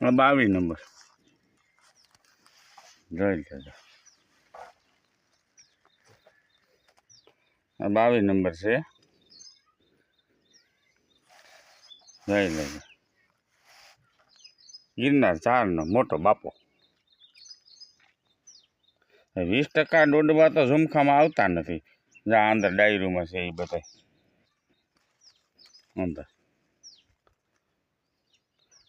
22 number જોઈ લેજો. આ 22 નંબર છે, જોઈ લેજો. ગિરનાર 4નો મોટો બાપો. 20% દોડવા તો ઝુમખામાં આવતા નથી. જ્યાં અંદર ડાયરીમાં છે એ બધા અંદર.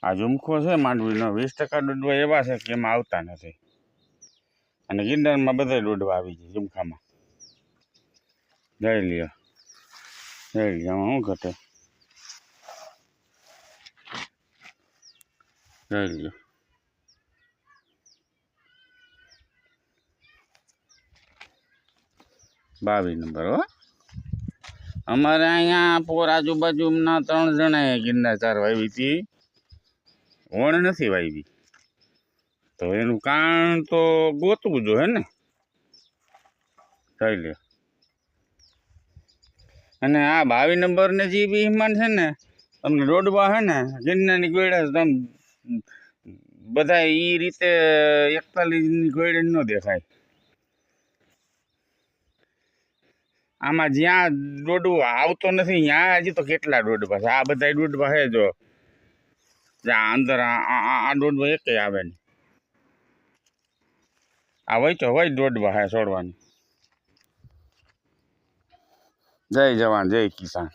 આ ઝુમખો છે માંડવીનો, 20% દોડવા એવા છે કે એમાં આવતા નથી. અને ગિરનારમાં બધા દોડવા આવી જાય ઝુમખામાં. જોઈ લ્યો, જોઈ લ્યો. આમાં શું ઘટે જોઈ લ્યો. બાવીસ નંબર હો. અમારે અહીંયા પોર આજુબાજુના 3 જણાએ ગિરનાર 4 વાવી હતી. વણ નથી વાવી, તો એનું કારણ તો ગોતવું જોઈએ ને. જોઈ લ્યો. અને આ 22 નંબરને જે વિમાન છે ને, તમને દોડવા છે ને ગિરનારની ગોળે તમે બધા એ રીતે 41ની ગોળે ન દેખાય. આમાં જ્યાં દોડવું આવતો નથી ત્યાં હજી તો કેટલા દોડવા છે. આ બધા દોડવા છે જો જ્યાં અંદર આ દોડવા એકે આવે નહીં. આ વહી તો વહી દોડવા છે છોડવાની. જય જવાન જય કિસાન.